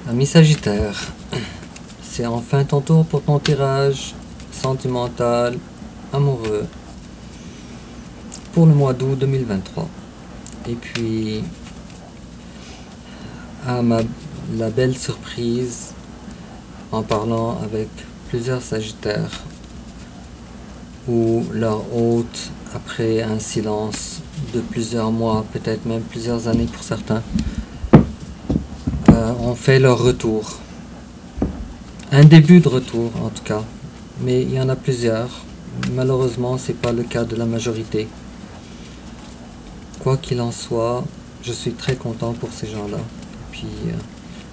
Ami Sagittaire, c'est enfin ton tour pour ton tirage sentimental, amoureux, pour le mois d'août 2023. Et puis, la belle surprise, en parlant avec plusieurs Sagittaires, où leur hôte, après un silence de plusieurs mois, peut-être même plusieurs années pour certains, ont fait leur retour. Un début de retour en tout cas, mais il y en a plusieurs. Malheureusement, c'est pas le cas de la majorité. Quoi qu'il en soit, je suis très content pour ces gens-là. Puis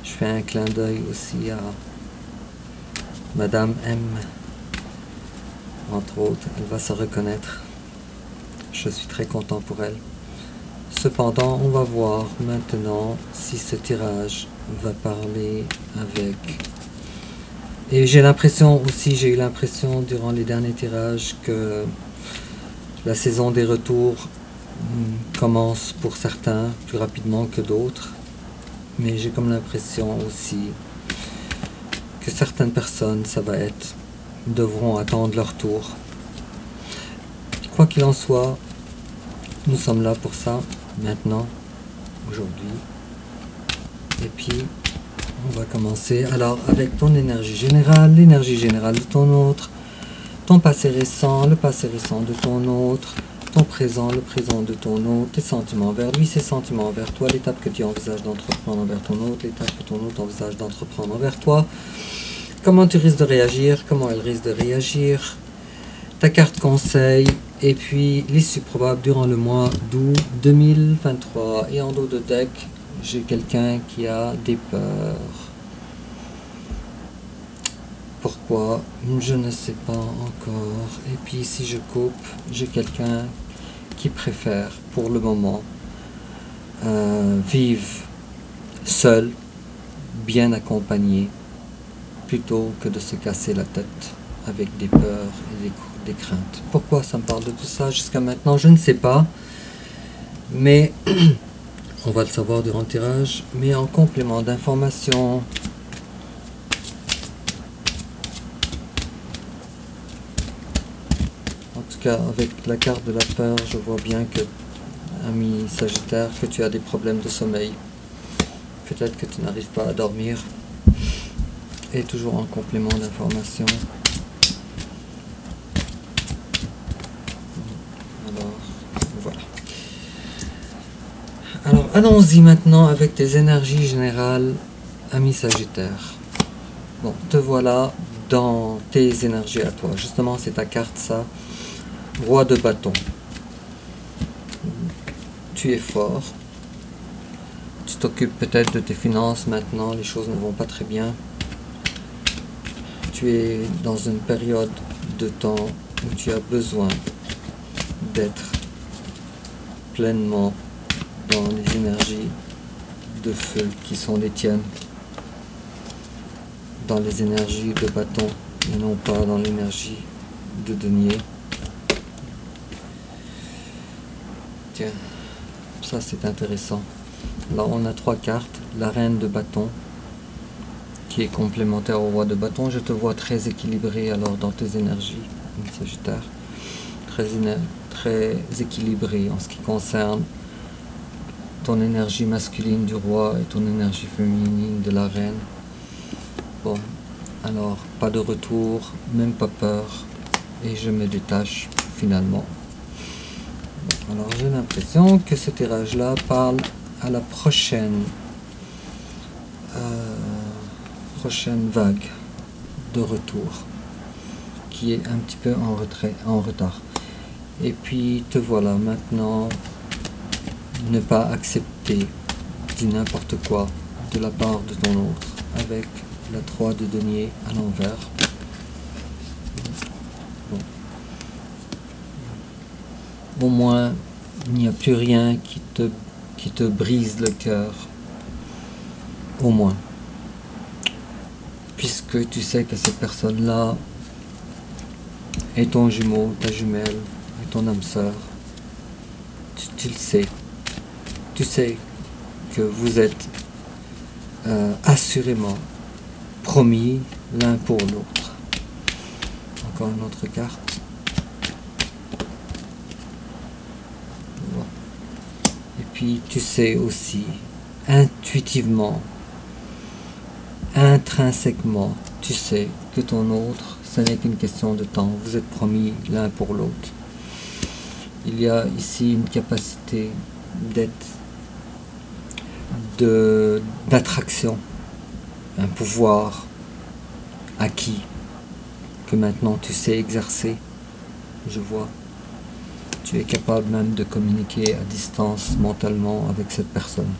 je fais un clin d'œil aussi à Madame M, entre autres. Elle va se reconnaître. Je suis très content pour elle. Cependant, on va voir maintenant si ce tirage va parler avec... Et j'ai l'impression aussi, j'ai eu l'impression durant les derniers tirages que la saison des retours commence pour certains plus rapidement que d'autres. Mais j'ai comme l'impression aussi que certaines personnes, devront attendre leur tour. Quoi qu'il en soit, nous sommes là pour ça, maintenant, aujourd'hui. Et puis, on va commencer alors avec ton énergie générale, l'énergie générale de ton autre, ton passé récent, le passé récent de ton autre, ton présent, le présent de ton autre, tes sentiments envers lui, ses sentiments envers toi, l'étape que tu envisages d'entreprendre envers ton autre, l'étape que ton autre envisage d'entreprendre envers toi, comment tu risques de réagir, comment elle risque de réagir, ta carte conseil, et puis l'issue probable durant le mois d'août 2023. Et en dos de deck, j'ai quelqu'un qui a des peurs. Pourquoi? Je ne sais pas encore. Et puis si je coupe, j'ai quelqu'un qui préfère pour le moment vivre seul, bien accompagné, plutôt que de se casser la tête avec des peurs et des craintes. Pourquoi ça me parle de tout ça jusqu'à maintenant? Je ne sais pas. Mais on va le savoir durant le tirage. Mais en complément d'information, en tout cas avec la carte de la peur, je vois bien que, ami Sagittaire, que tu as des problèmes de sommeil. Peut-être que tu n'arrives pas à dormir. Et toujours en complément d'information. Alors, allons-y maintenant avec tes énergies générales, ami Sagittaire. Bon, te voilà dans tes énergies à toi. Justement, c'est ta carte, ça. Roi de bâton. Tu es fort. Tu t'occupes peut-être de tes finances maintenant. Les choses ne vont pas très bien. Tu es dans une période de temps où tu as besoin d'être pleinement dans les énergies de feu qui sont les tiennes, dans les énergies de bâton et non pas dans l'énergie de denier. Tiens, ça c'est intéressant. Là on a 3 cartes, la reine de bâton qui est complémentaire au roi de bâton. Je te vois très équilibré alors dans tes énergies, Sagittaire, très équilibré en ce qui concerne ton énergie masculine du roi et ton énergie féminine de la reine. Bon, alors pas de retour, même pas peur, et je me détache finalement. Bon, alors j'ai l'impression que ce tirage là parle à la prochaine vague de retour qui est un petit peu en retard. Et puis te voilà maintenant. Ne pas accepter du n'importe quoi de la part de ton autre avec la 3 de denier à l'envers. Bon. Au moins, il n'y a plus rien qui te brise le cœur. Au moins. Puisque tu sais que cette personne-là est ton jumeau, ta jumelle, est ton âme sœur. Tu le sais. Tu sais que vous êtes assurément promis l'un pour l'autre. Encore une autre carte. Voilà. Et puis tu sais aussi, intuitivement, intrinsèquement, tu sais que ton autre, ce n'est qu'une question de temps. Vous êtes promis l'un pour l'autre. Il y a ici une capacité d'attraction, un pouvoir acquis que maintenant tu sais exercer. Je vois. Tu es capable même de communiquer à distance mentalement avec cette personne,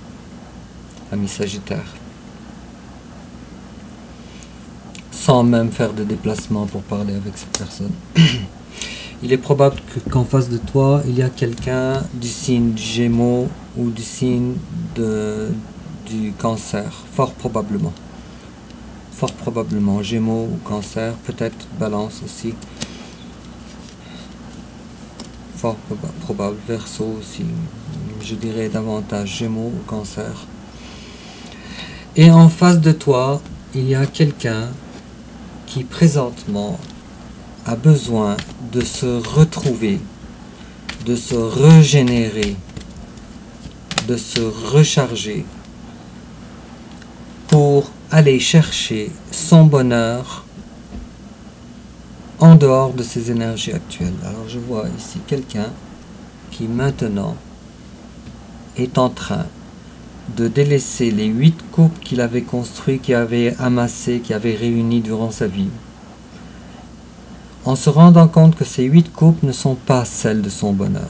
ami Sagittaire, sans même faire de déplacement pour parler avec cette personne. Il est probable qu'en face de toi, il y a quelqu'un du signe Gémeaux ou du signe du Cancer, fort probablement. Fort probablement, Gémeaux ou Cancer, peut-être Balance aussi. Fort probable, Verseau aussi, je dirais davantage Gémeaux ou Cancer. Et en face de toi, il y a quelqu'un qui présentement a besoin de se retrouver, de se régénérer, de se recharger pour aller chercher son bonheur en dehors de ses énergies actuelles. Alors je vois ici quelqu'un qui maintenant est en train de délaisser les 8 couples qu'il avait construits, qu'il avait amassés, qu'il avait réunis durant sa vie, en se rendant compte que ces 8 coupes ne sont pas celles de son bonheur.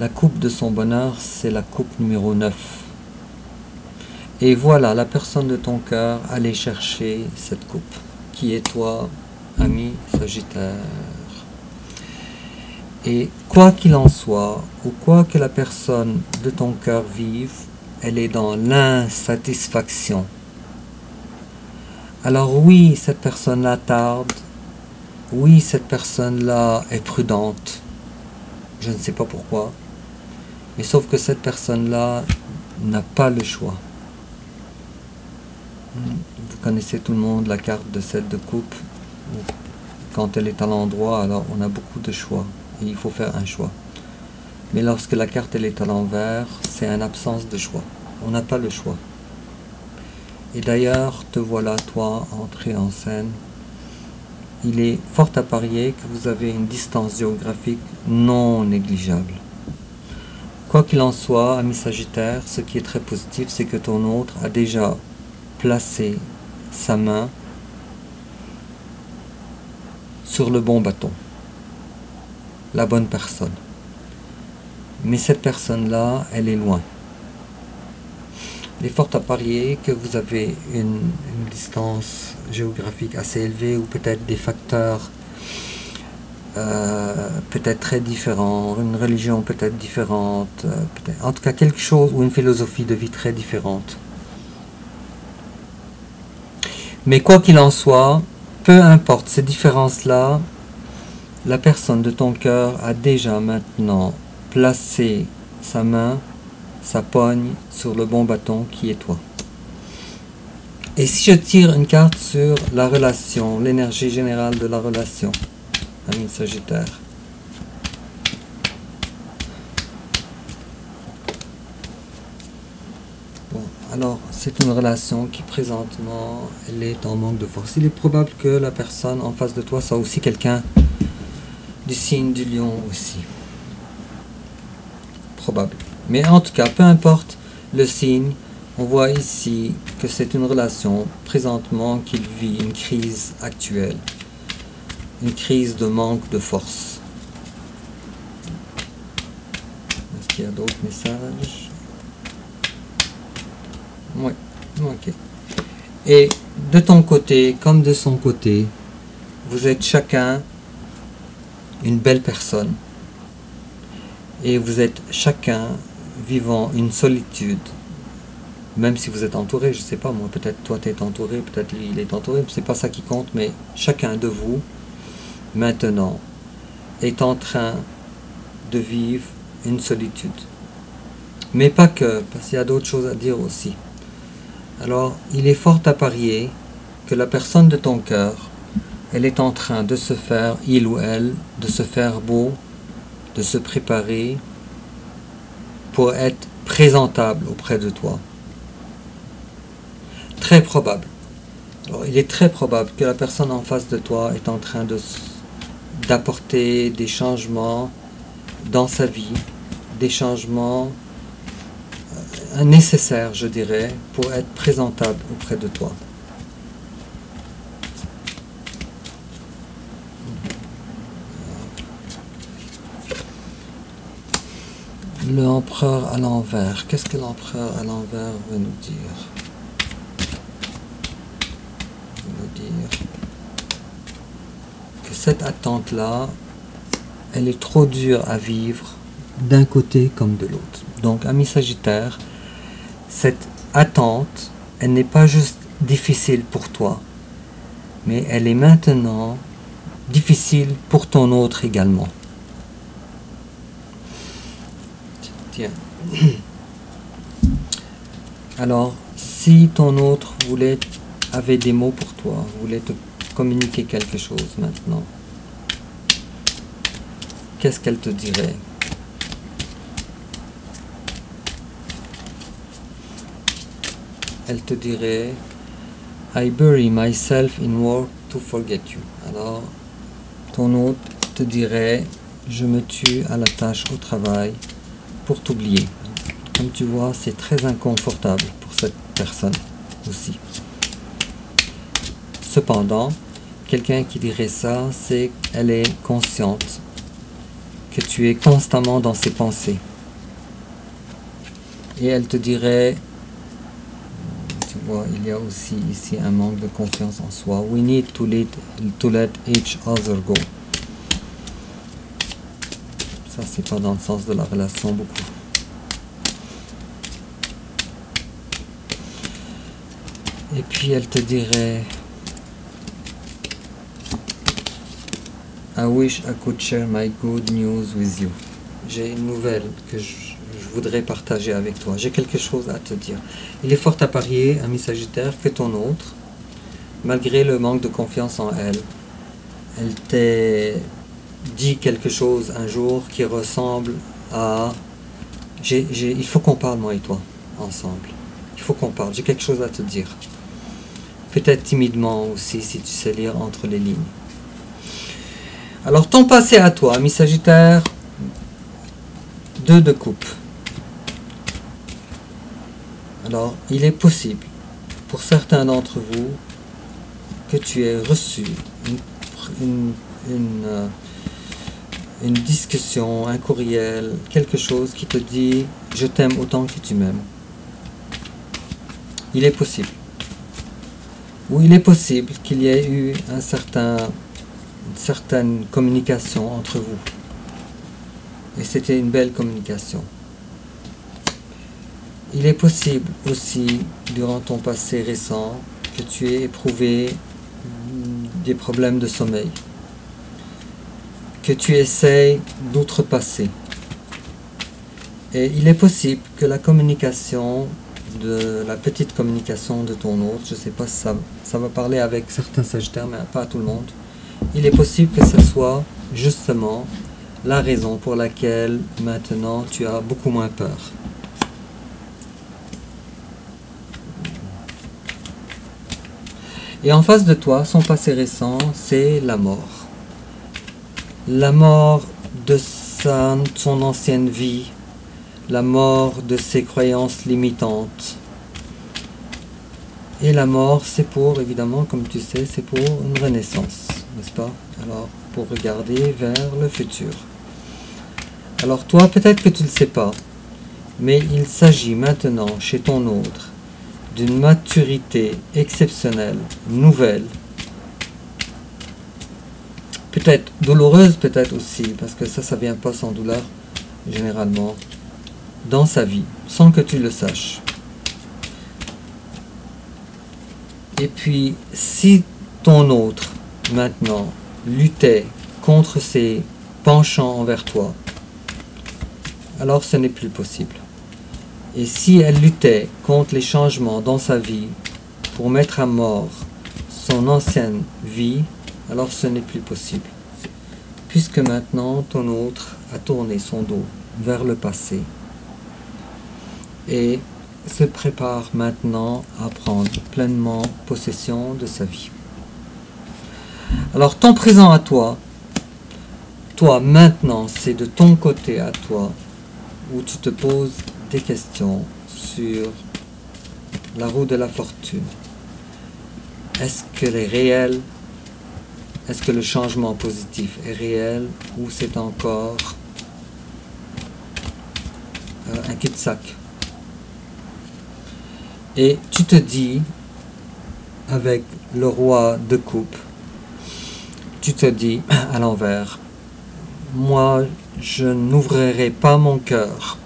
La coupe de son bonheur, c'est la coupe numéro 9. Et voilà, la personne de ton cœur, aller chercher cette coupe, qui est toi, ami Sagittaire. Et quoi qu'il en soit, ou quoi que la personne de ton cœur vive, elle est dans l'insatisfaction. Alors oui, cette personne-là tarde. Oui, cette personne-là est prudente. Je ne sais pas pourquoi. Mais sauf que cette personne-là n'a pas le choix. Vous connaissez tout le monde la carte de 7 de coupe. Quand elle est à l'endroit, alors on a beaucoup de choix. Et il faut faire un choix. Mais lorsque la carte elle est à l'envers, c'est une absence de choix. On n'a pas le choix. Et d'ailleurs, te voilà, toi, entré en scène. Il est fort à parier que vous avez une distance géographique non négligeable. Quoi qu'il en soit, ami Sagittaire, ce qui est très positif, c'est que ton autre a déjà placé sa main sur le bon bâton, la bonne personne. Mais cette personne-là, elle est loin. Il est fort à parier que vous avez une distance géographique assez élevée ou peut-être des facteurs peut-être très différents, une religion peut-être différente, en tout cas quelque chose ou une philosophie de vie très différente. Mais quoi qu'il en soit, peu importe ces différences-là, la personne de ton cœur a déjà maintenant placé sa main, sa poigne sur le bon bâton qui est toi. Et si je tire une carte sur la relation, l'énergie générale de la relation, ami Sagittaire. Bon, alors c'est une relation qui présentement, elle est en manque de force. Il est probable que la personne en face de toi soit aussi quelqu'un du signe du lion aussi. Probable. Mais en tout cas, peu importe le signe, on voit ici que c'est une relation présentement qu'il vit une crise actuelle. Une crise de manque de force. Est-ce qu'il y a d'autres messages? Oui, ok. Et de ton côté, comme de son côté, vous êtes chacun une belle personne. Et vous êtes chacun vivant une solitude. Même si vous êtes entouré, je ne sais pas, moi, peut-être toi tu es entouré, peut-être lui il est entouré, c'est pas ça qui compte, mais chacun de vous, maintenant, est en train de vivre une solitude. Mais pas que, parce qu'il y a d'autres choses à dire aussi. alors il est fort à parier que la personne de ton cœur, elle est en train de se faire, il ou elle, de se faire beau, de se préparer pour être présentable auprès de toi. Très probable. Alors, il est très probable que la personne en face de toi est en train d'apporter des changements dans sa vie, des changements nécessaires, je dirais, pour être présentable auprès de toi. L'empereur à l'envers. Qu'est-ce que l'empereur à l'envers veut nous dire? Il veut dire que cette attente-là, elle est trop dure à vivre d'un côté comme de l'autre. Donc, ami Sagittaire, cette attente, elle n'est pas juste difficile pour toi, mais elle est maintenant difficile pour ton autre également. Tiens. Alors, si ton autre avait des mots pour toi, voulait te communiquer quelque chose maintenant, qu'est-ce qu'elle te dirait? Elle te dirait I bury myself in work to forget you. Alors, ton hôte te dirait je me tue à la tâche au travail pour t'oublier. Comme tu vois, c'est très inconfortable pour cette personne aussi. Cependant, quelqu'un qui dirait ça, c'est qu'elle est consciente que tu es constamment dans ses pensées. Et elle te dirait, tu vois, il y a aussi ici un manque de confiance en soi. We need to let each other go. Ça, c'est pas dans le sens de la relation beaucoup. Et puis elle te dirait I wish I could share my good news with you. J'ai une nouvelle que je voudrais partager avec toi. J'ai quelque chose à te dire. Il est fort à parier, ami Sagittaire, que ton autre, malgré le manque de confiance en elle, elle t'a dit quelque chose un jour qui ressemble à il faut qu'on parle moi et toi ensemble. Il faut qu'on parle. J'ai quelque chose à te dire. Peut-être timidement aussi, si tu sais lire entre les lignes. Alors, ton passé à toi, ami Sagittaire, 2 de coupe. Alors, il est possible, pour certains d'entre vous, que tu aies reçu une discussion, un courriel, quelque chose qui te dit « Je t'aime autant que tu m'aimes ». Il est possible. Ou il est possible qu'il y ait eu une certaine communication entre vous. Et c'était une belle communication. Il est possible aussi, durant ton passé récent, que tu aies éprouvé des problèmes de sommeil, que tu essayes d'outrepasser. Et il est possible que la communication, la petite communication de ton autre, je ne sais pas si ça va parler avec certains Sagittaires, mais pas à tout le monde, il est possible que ce soit justement la raison pour laquelle maintenant tu as beaucoup moins peur. Et en face de toi, son passé récent, c'est la mort. La mort de son ancienne vie, la mort de ses croyances limitantes. Et la mort, c'est pour, évidemment, comme tu sais, c'est pour une renaissance, n'est-ce pas? Alors, pour regarder vers le futur. Alors toi, peut-être que tu ne le sais pas, mais il s'agit maintenant, chez ton autre, d'une maturité exceptionnelle, nouvelle, peut-être douloureuse, peut-être aussi, parce que ça vient pas sans douleur, généralement, dans sa vie, sans que tu le saches. Et puis, si ton autre, maintenant, luttait contre ses penchants envers toi, alors ce n'est plus possible. Et si elle luttait contre les changements dans sa vie pour mettre à mort son ancienne vie, alors ce n'est plus possible. Puisque maintenant ton autre a tourné son dos vers le passé et se prépare maintenant à prendre pleinement possession de sa vie. Alors ton présent à toi maintenant, c'est de ton côté à toi où tu te poses des questions sur la roue de la fortune. Est-ce qu'elle est réelle? Est-ce que le changement positif est réel ou c'est encore un cul-de-sac? Et tu te dis, avec le roi de coupe, tu te dis à l'envers, moi je n'ouvrirai pas mon cœur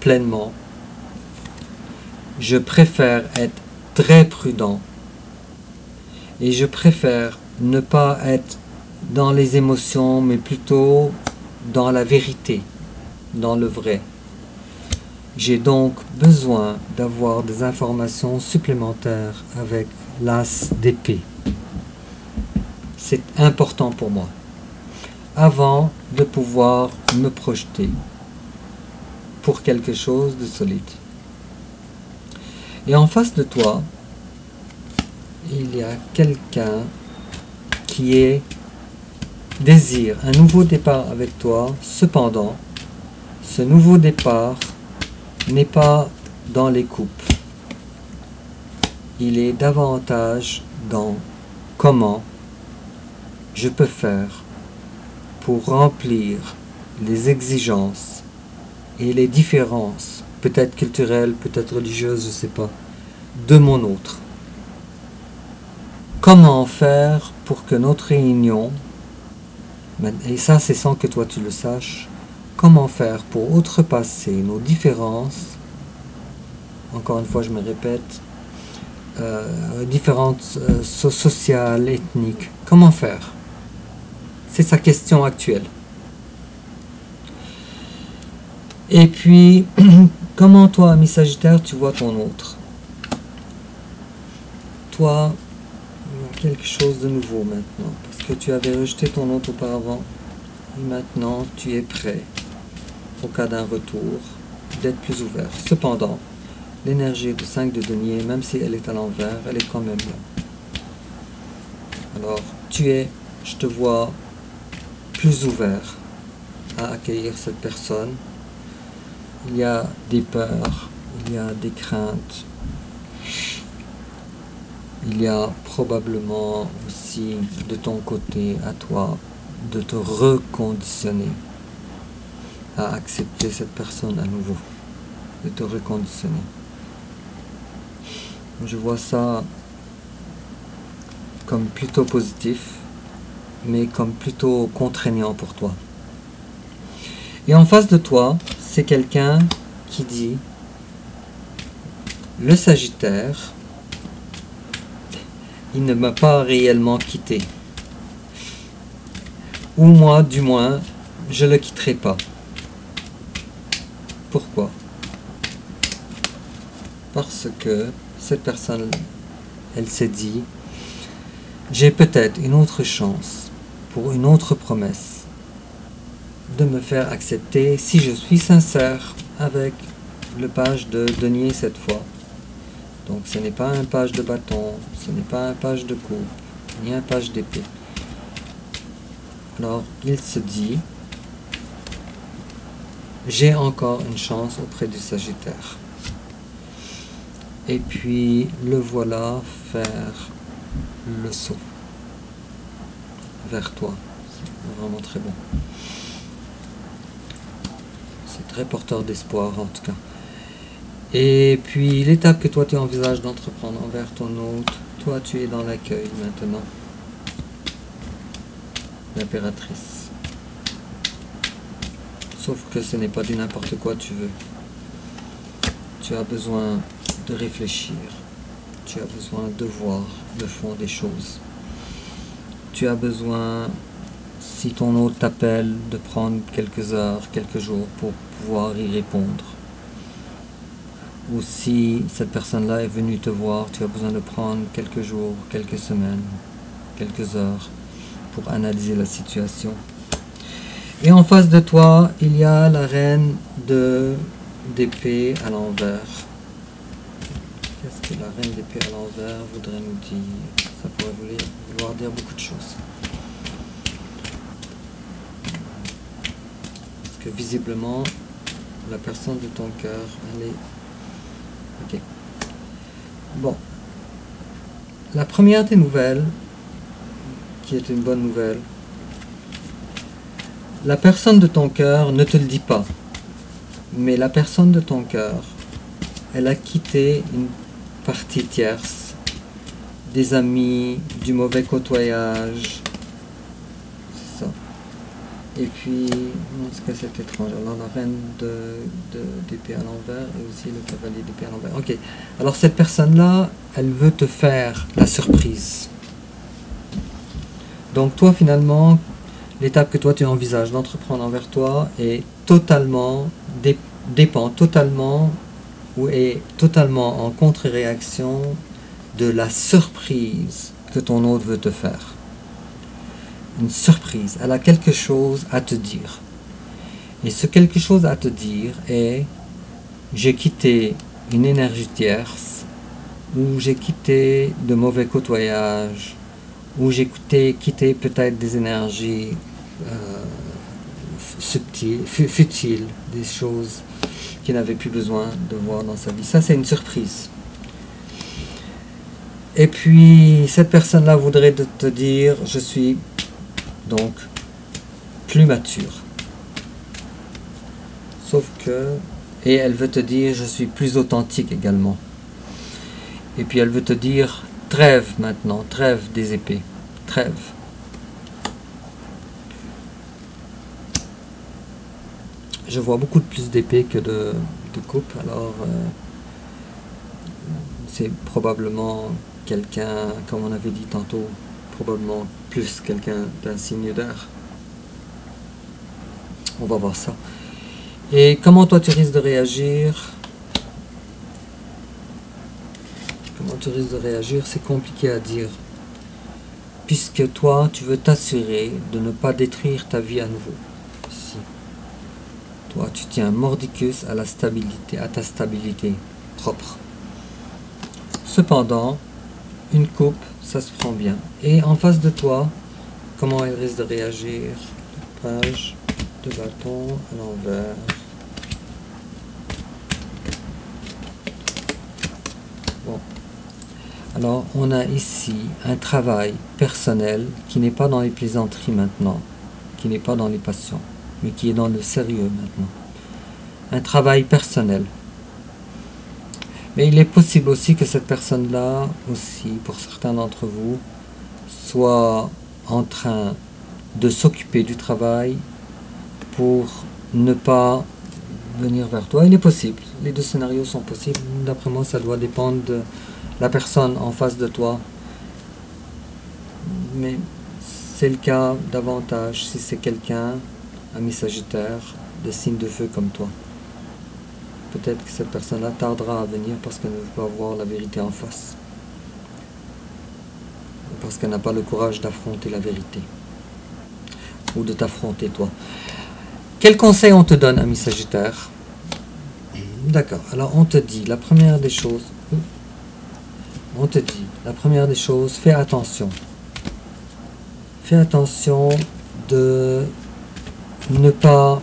pleinement. Je préfère être très prudent et je préfère ne pas être dans les émotions mais plutôt dans la vérité, dans le vrai. J'ai donc besoin d'avoir des informations supplémentaires avec l'as d'épée. C'est important pour moi avant de pouvoir me projeter pour quelque chose de solide. Et en face de toi, il y a quelqu'un qui désire un nouveau départ avec toi. Cependant, ce nouveau départ n'est pas dans les coupes. Il est davantage dans comment je peux faire pour remplir les exigences et les différences, peut-être culturelles, peut-être religieuses, je ne sais pas, de mon autre. Comment faire pour que notre réunion, et ça c'est sans que toi tu le saches, comment faire pour outrepasser nos différences, encore une fois je me répète, différences sociales, ethniques, comment faire? C'est sa question actuelle. Et puis, comment toi, ami Sagittaire, tu vois ton autre? Toi, quelque chose de nouveau maintenant, parce que tu avais rejeté ton autre auparavant, et maintenant tu es prêt, au cas d'un retour, d'être plus ouvert. Cependant, l'énergie de 5 de denier, même si elle est à l'envers, elle est quand même là. Alors, je te vois plus ouvert à accueillir cette personne. Il y a des peurs, il y a des craintes, il y a probablement aussi de ton côté à toi de te reconditionner à accepter cette personne à nouveau, de te reconditionner. Je vois ça comme plutôt positif, mais comme plutôt contraignant pour toi. Et en face de toi, c'est quelqu'un qui dit, le Sagittaire, il ne m'a pas réellement quitté. Ou moi, du moins, je ne le quitterai pas. Pourquoi? Parce que cette personne, elle s'est dit, j'ai peut-être une autre chance pour une autre promesse de me faire accepter si je suis sincère avec le page de denier cette fois. Donc ce n'est pas un page de bâton, ce n'est pas un page de coupe, ni un page d'épée. Alors il se dit, j'ai encore une chance auprès du Sagittaire. Et puis le voilà faire le saut vers toi. C'est vraiment très bon. C'est très porteur d'espoir en tout cas. Et puis l'étape que toi tu envisages d'entreprendre envers ton hôte, toi tu es dans l'accueil maintenant. L'impératrice. Sauf que ce n'est pas du n'importe quoi tu veux. Tu as besoin de réfléchir. Tu as besoin de voir le fond des choses. Tu as besoin, si ton hôte t'appelle, de prendre quelques heures, quelques jours pour pouvoir y répondre. ou si cette personne-là est venue te voir, tu as besoin de prendre quelques jours, quelques semaines, quelques heures pour analyser la situation. Et en face de toi, il y a la reine d'épée à l'envers. Qu'est-ce que la reine d'épée à l'envers voudrait nous dire? Ça pourrait vouloir dire beaucoup de choses. Parce que visiblement, la personne de ton cœur, elle est... Ok. Bon. La première des nouvelles, qui est une bonne nouvelle, la personne de ton cœur ne te le dit pas, mais la personne de ton cœur, elle a quitté une partie tierce, des amis, du mauvais côtoyage, c'est ça. Et puis, est-ce que c'est étrange? Alors la reine d'épée à l'envers et aussi le cavalier d'épée à l'envers. Ok, alors cette personne-là, elle veut te faire la surprise. Donc toi finalement, l'étape que toi tu envisages d'entreprendre envers toi est totalement, dépend totalement ou est totalement en contre-réaction de la surprise que ton hôte veut te faire. Une surprise, elle a quelque chose à te dire. Et ce quelque chose à te dire est: j'ai quitté une énergie tierce, ou j'ai quitté de mauvais côtoyages, ou j'ai quitté peut-être des énergies subtiles, futiles, des choses qu'il n'avait plus besoin de voir dans sa vie. Ça, c'est une surprise. Et puis, cette personne-là voudrait te dire: je suis donc plus mature. Sauf que... Et elle veut te dire: je suis plus authentique également. Et puis elle veut te dire: trêve maintenant, trêve des épées, trêve. Je vois beaucoup plus d'épées que de coupes, alors c'est probablement quelqu'un, comme on avait dit tantôt, probablement plus quelqu'un d'un signe d'air. On va voir ça. Et comment toi tu risques de réagir? Comment tu risques de réagir? C'est compliqué à dire. Puisque toi, tu veux t'assurer de ne pas détruire ta vie à nouveau. Ici. Toi, tu tiens mordicus à la stabilité, à ta stabilité propre. Cependant, une coupe, ça se prend bien. Et en face de toi, comment elle risque de réagir? Page de bâton à l'envers. Bon. Alors, on a ici un travail personnel qui n'est pas dans les plaisanteries maintenant, qui n'est pas dans les passions, mais qui est dans le sérieux maintenant. Un travail personnel. Mais il est possible aussi que cette personne-là, aussi, pour certains d'entre vous, soit en train de s'occuper du travail pour ne pas venir vers toi. Il est possible. Les deux scénarios sont possibles. D'après moi, ça doit dépendre de la personne en face de toi. Mais c'est le cas davantage si c'est quelqu'un, ami Sagittaire, de signe de feu comme toi. Peut-être que cette personne-là tardera à venir parce qu'elle ne veut pas voir la vérité en face. Parce qu'elle n'a pas le courage d'affronter la vérité. Ou de t'affronter toi. Quel conseil on te donne, ami Sagittaire? D'accord, alors on te dit, la première des choses, fais attention. Fais attention de ne pas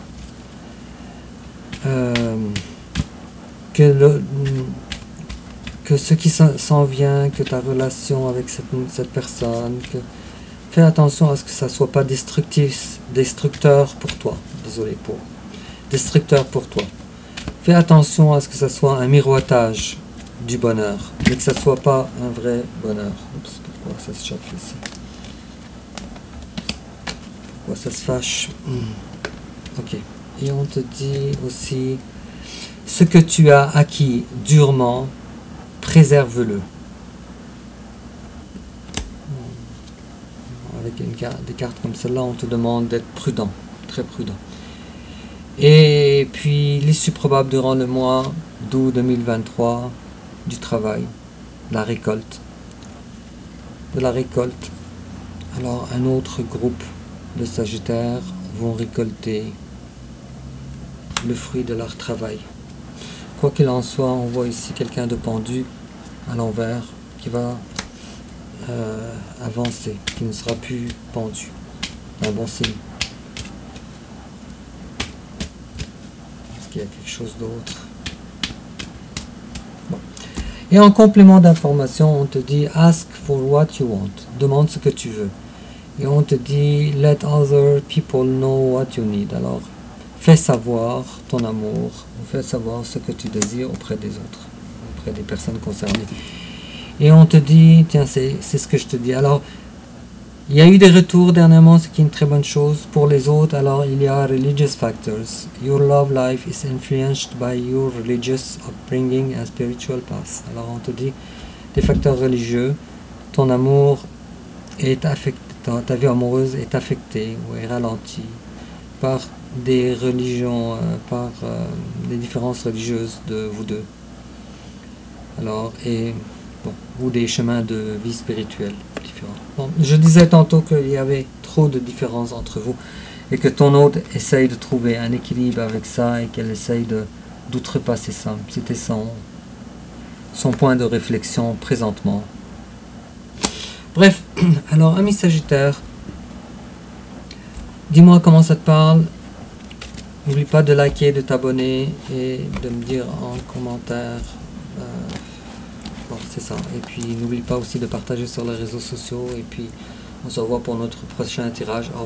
que ce qui s'en vient, que ta relation avec cette personne, fais attention à ce que ça ne soit pas destructeur pour toi. Désolé pour destructeur pour toi. Fais attention à ce que ça soit un miroitage du bonheur, mais que ça ne soit pas un vrai bonheur. Oups, pourquoi ça se choque ici? Pourquoi ça se fâche? Ok. Et on te dit aussi, ce que tu as acquis durement, préserve-le. Avec des cartes comme celle-là, on te demande d'être prudent, très prudent. Et puis, l'issue probable durant le mois d'août 2023, du travail, de la récolte. De la récolte. Alors un autre groupe de Sagittaires vont récolter le fruit de leur travail. Quoi qu'il en soit, on voit ici quelqu'un de pendu à l'envers qui va avancer, qui ne sera plus pendu. Un bon signe. Est-ce qu'il y a quelque chose d'autre? Bon. Et en complément d'information, on te dit ask for what you want. Demande ce que tu veux. Et on te dit let other people know what you need. Alors, fais savoir ton amour, fais savoir ce que tu désires auprès des autres, auprès des personnes concernées. Et on te dit, tiens, c'est ce que je te dis. Alors, il y a eu des retours dernièrement, ce qui est une très bonne chose. Pour les autres, alors il y a religious factors. Your love life is influenced by your religious upbringing and spiritual path. Alors on te dit des facteurs religieux. Ton amour est affecté, ta vie amoureuse est affectée ou est ralentie par des religions, par des différences religieuses de vous deux. Alors, et bon, ou des chemins de vie spirituelle différents. Bon, je disais tantôt qu'il y avait trop de différences entre vous et que ton hôte essaye de trouver un équilibre avec ça et qu'elle essaye d'outrepasser ça. C'était son point de réflexion présentement. Bref, alors ami Sagittaire, dis-moi comment ça te parle. N'oublie pas de liker, de t'abonner et de me dire en commentaire. Bon, c'est ça. Et puis n'oublie pas aussi de partager sur les réseaux sociaux. Et puis on se revoit pour notre prochain tirage. Au revoir.